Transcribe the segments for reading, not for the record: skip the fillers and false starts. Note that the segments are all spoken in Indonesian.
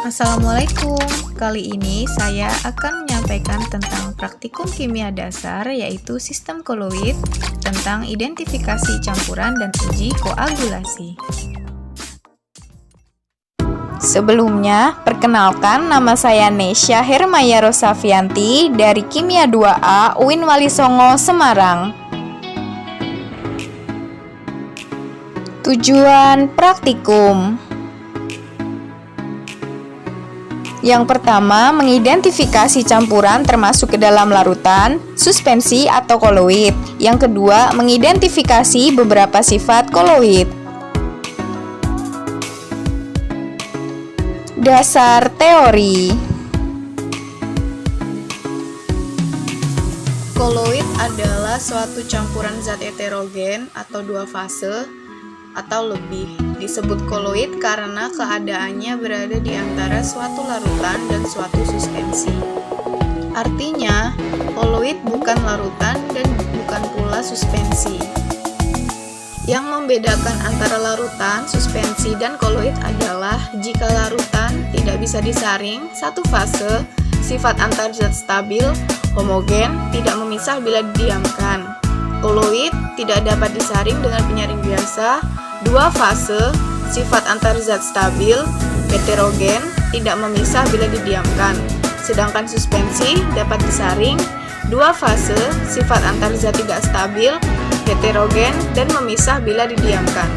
Assalamualaikum. Kali ini saya akan menyampaikan tentang praktikum kimia dasar, yaitu sistem koloid, tentang identifikasi campuran dan uji koagulasi. Sebelumnya, perkenalkan, nama saya Nesya Hermaya Rosavianti dari Kimia 2A UIN Walisongo, Semarang. Tujuan praktikum. Yang pertama, mengidentifikasi campuran termasuk ke dalam larutan, suspensi atau koloid. Yang kedua, mengidentifikasi beberapa sifat koloid. Dasar teori. Koloid adalah suatu campuran zat heterogen atau dua fase atau lebih. Disebut koloid karena keadaannya berada di antara suatu larutan dan suatu suspensi. Artinya, koloid bukan larutan dan bukan pula suspensi. Yang membedakan antara larutan, suspensi, dan koloid adalah jika larutan tidak bisa disaring, satu fase, sifat antar zat stabil, homogen, tidak memisah bila didiamkan. Koloid tidak dapat disaring dengan penyaring biasa, dua fase, sifat antar zat stabil, heterogen, tidak memisah bila didiamkan. Sedangkan suspensi dapat disaring, dua fase, sifat antar zat tidak stabil, heterogen, dan memisah bila didiamkan.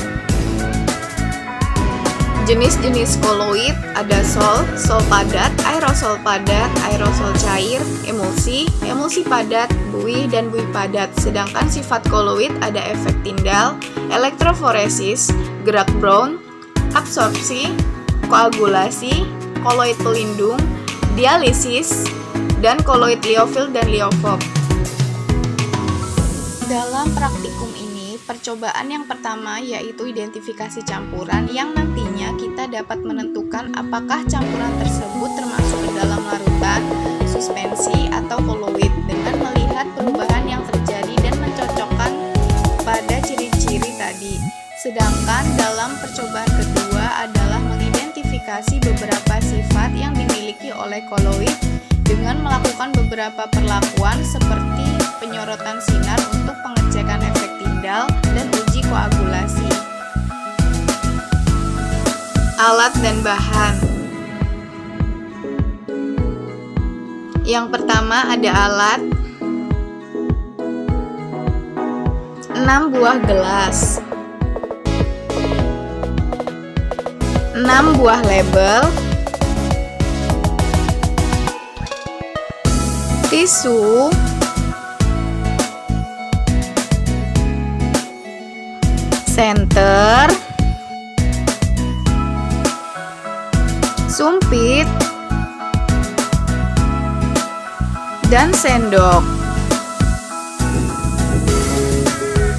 Jenis-jenis koloid ada sol padat, aerosol cair, emulsi padat, buih, dan buih padat. Sedangkan sifat koloid ada efek tindal, elektroforesis, gerak Brown, absorpsi, koagulasi, koloid pelindung, dialisis, dan koloid liofil dan liofob. Dalam praktikum ini, percobaan yang pertama yaitu identifikasi campuran yang nantinya kita dapat menentukan apakah campuran tersebut termasuk ke dalam larutan, suspensi, atau koloid dengan melihat perubahan yang terjadi dan mencocokkan pada ciri-ciri tadi. Sedangkan dalam percobaan kedua adalah mengidentifikasi beberapa sifat yang dimiliki oleh koloid dengan melakukan beberapa perlakuan seperti penyorotan sinar untuk pengecekan efek tindal dan uji koagulasi. Alat dan bahan. Yang pertama ada alat, 6 buah gelas, 6 buah label, tisu, senter, sumpit, dan sendok.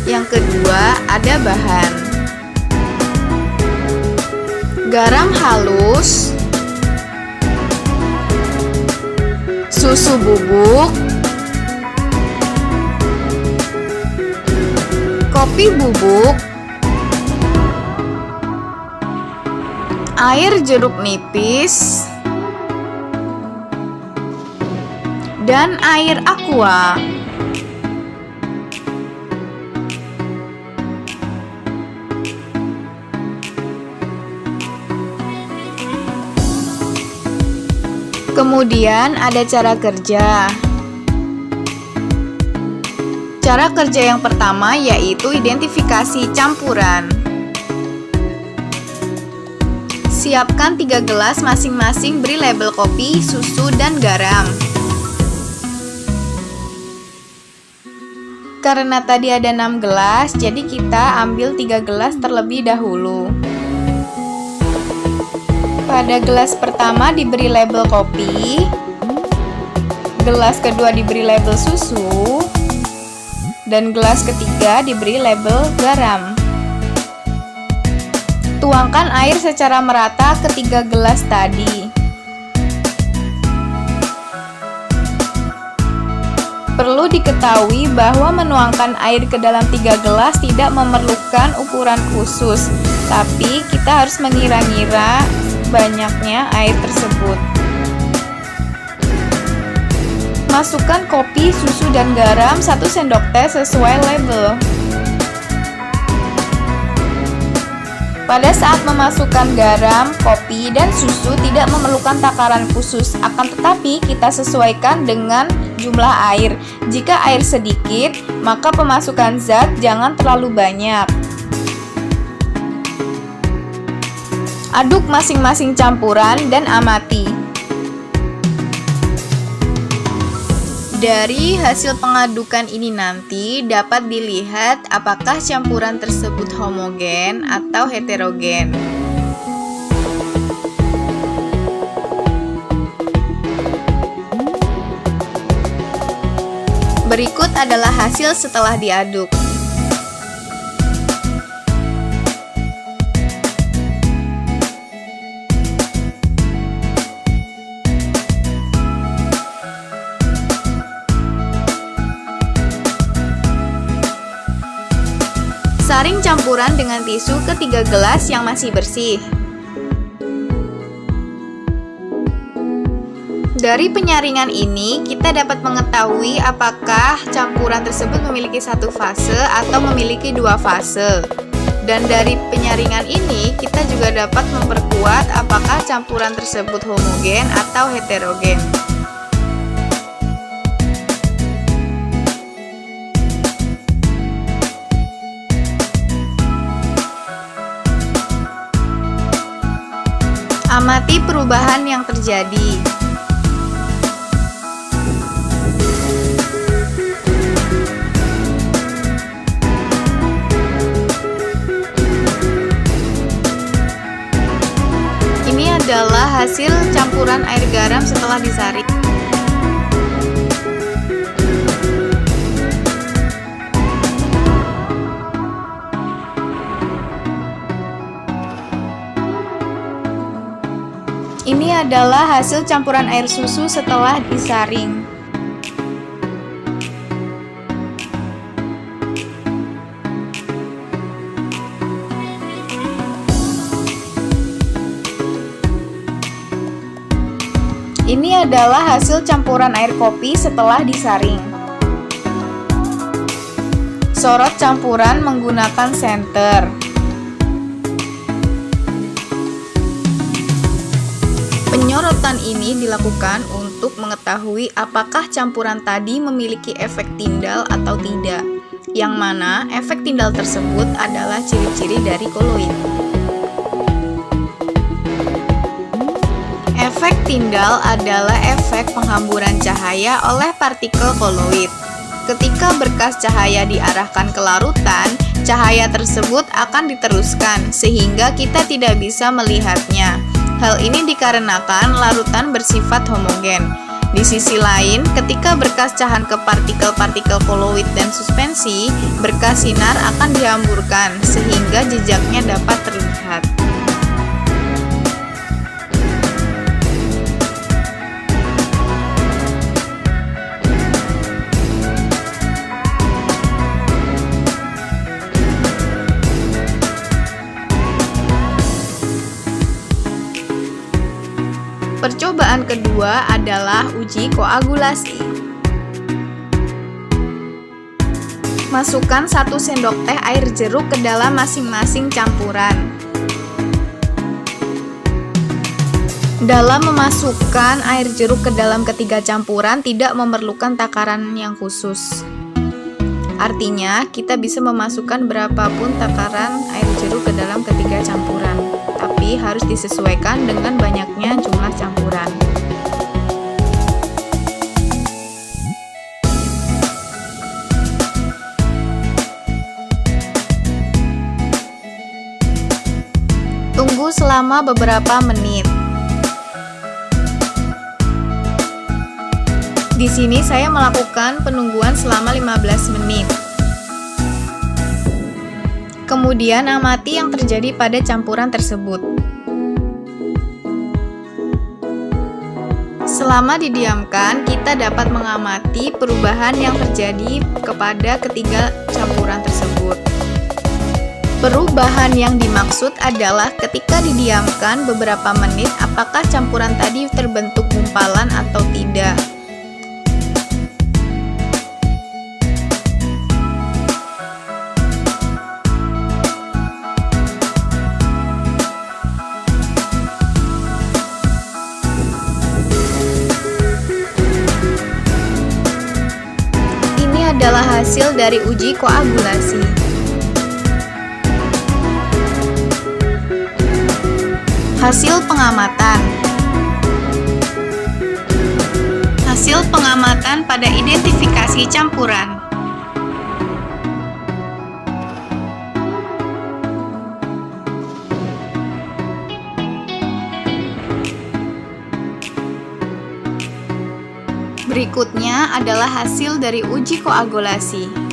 Yang kedua ada bahan, garam halus, susu bubuk, kopi bubuk, air jeruk nipis, dan air aqua. Kemudian ada cara kerja. Cara kerja yang pertama yaitu identifikasi campuran. Siapkan 3 gelas masing-masing beri label kopi, susu, dan garam. Karena tadi ada 6 gelas, jadi kita ambil 3 gelas terlebih dahulu. Pada gelas pertama diberi label kopi, gelas kedua diberi label susu, dan gelas ketiga diberi label garam. Tuangkan air secara merata ke 3 gelas tadi. Perlu diketahui bahwa menuangkan air ke dalam 3 gelas tidak memerlukan ukuran khusus. tapi kita harus mengira-ngira banyaknya air tersebut. Masukkan kopi, susu, dan garam 1 sendok teh sesuai label. Pada saat memasukkan garam, kopi, dan susu tidak memerlukan takaran khusus, akan tetapi kita sesuaikan dengan jumlah air. Jika air sedikit, maka pemasukan zat jangan terlalu banyak. Aduk masing-masing campuran dan amati. Dari hasil pengadukan ini nanti dapat dilihat apakah campuran tersebut homogen atau heterogen. Berikut adalah hasil setelah diaduk. Saring campuran dengan tisu ke 3 gelas yang masih bersih. Dari penyaringan ini, kita dapat mengetahui apakah campuran tersebut memiliki 1 fase atau memiliki 2 fase. Dan dari penyaringan ini, kita juga dapat memperkuat apakah campuran tersebut homogen atau heterogen. Amati perubahan yang terjadi. Ini adalah hasil campuran air garam setelah disaring. Ini adalah hasil campuran air susu setelah disaring. Ini adalah hasil campuran air kopi setelah disaring. Sorot campuran menggunakan senter. Penyorotan ini dilakukan untuk mengetahui apakah campuran tadi memiliki efek tindal atau tidak, yang mana efek tindal tersebut adalah ciri-ciri dari koloid. Efek tindal adalah efek penghamburan cahaya oleh partikel koloid. Ketika berkas cahaya diarahkan ke larutan, cahaya tersebut akan diteruskan sehingga kita tidak bisa melihatnya. Hal ini dikarenakan larutan bersifat homogen. Di sisi lain, ketika berkas cahan ke partikel-partikel koloid dan suspensi, berkas sinar akan dihamburkan sehingga jejaknya dapat terlihat. Percobaan kedua adalah uji koagulasi. Masukkan 1 sendok teh air jeruk ke dalam masing-masing campuran. Dalam memasukkan air jeruk ke dalam ketiga campuran tidak memerlukan takaran yang khusus. Artinya, kita bisa memasukkan berapapun takaran air jeruk ke dalam ketiga campuran, tapi harus disesuaikan dengan banyaknya jumlah campuran. Tunggu selama beberapa menit. Di sini saya melakukan penungguan selama 15 menit. Kemudian amati yang terjadi pada campuran tersebut. Selama didiamkan, kita dapat mengamati perubahan yang terjadi kepada ketiga campuran tersebut. Perubahan yang dimaksud adalah ketika didiamkan beberapa menit apakah campuran tadi terbentuk gumpalan atau tidak. Ini adalah hasil dari uji koagulasi. Hasil pengamatan. Hasil pengamatan pada identifikasi campuran. Berikutnya adalah hasil dari uji koagulasi.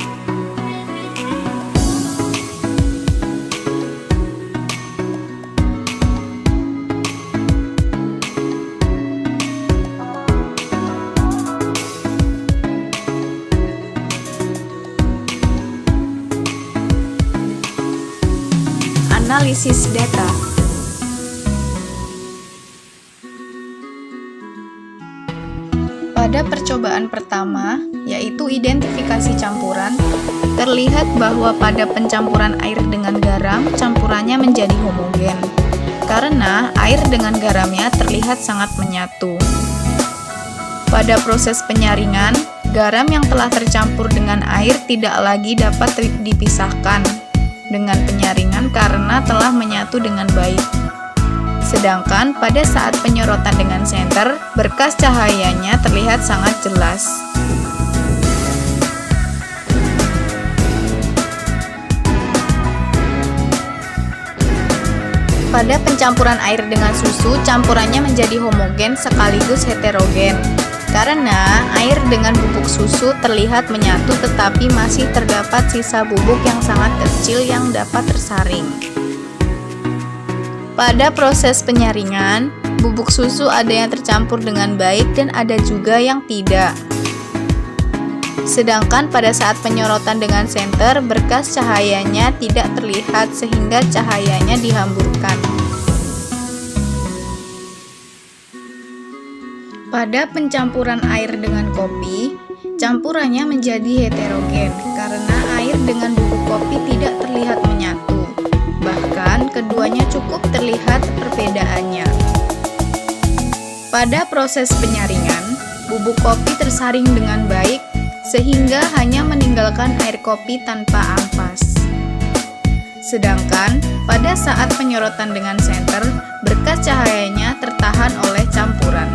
Analisis data. Pada percobaan pertama, yaitu identifikasi campuran, terlihat bahwa pada pencampuran air dengan garam, campurannya menjadi homogen, karena air dengan garamnya terlihat sangat menyatu. Pada proses penyaringan, garam yang telah tercampur dengan air tidak lagi dapat dipisahkan dengan penyaringan karena telah menyatu dengan baik. Sedangkan pada saat penyorotan dengan senter, berkas cahayanya terlihat sangat jelas. Pada pencampuran air dengan susu, campurannya menjadi homogen sekaligus heterogen. Karena air dengan bubuk susu terlihat menyatu tetapi masih terdapat sisa bubuk yang sangat kecil yang dapat tersaring. Pada proses penyaringan, bubuk susu ada yang tercampur dengan baik dan ada juga yang tidak. Sedangkan pada saat penyorotan dengan senter, berkas cahayanya tidak terlihat sehingga cahayanya dihamburkan. Pada pencampuran air dengan kopi, campurannya menjadi heterogen karena air dengan bubuk kopi tidak terlihat menyatu. Bahkan keduanya cukup terlihat perbedaannya. Pada proses penyaringan, bubuk kopi tersaring dengan baik sehingga hanya meninggalkan air kopi tanpa ampas. Sedangkan pada saat penyorotan dengan senter, berkas cahayanya tertahan oleh campuran.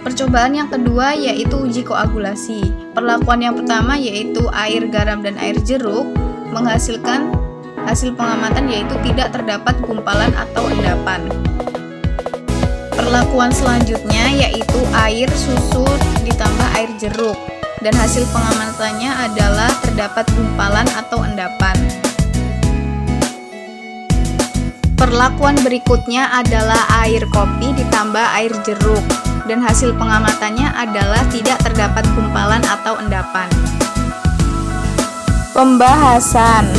Percobaan yang kedua yaitu uji koagulasi. Perlakuan yang pertama yaitu air, garam, dan air jeruk menghasilkan hasil pengamatan yaitu tidak terdapat gumpalan atau endapan. Perlakuan selanjutnya yaitu air, susu ditambah air jeruk dan hasil pengamatannya adalah terdapat gumpalan atau endapan. Perlakuan berikutnya adalah air kopi ditambah air jeruk dan hasil pengamatannya adalah tidak terdapat gumpalan atau endapan. Pembahasan.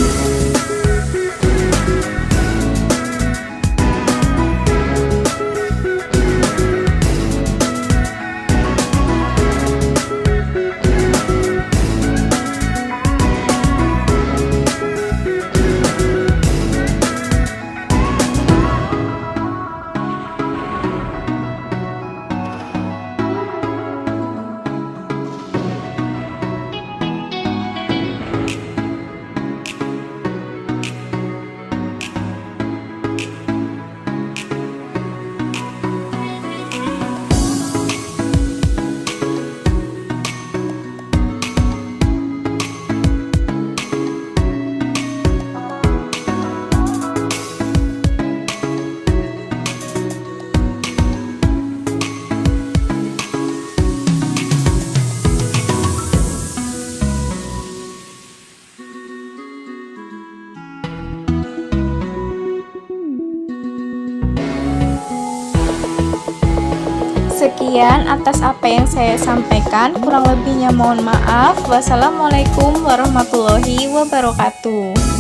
Sekian atas apa yang saya sampaikan, kurang lebihnya mohon maaf. Wassalamualaikum warahmatullahi wabarakatuh.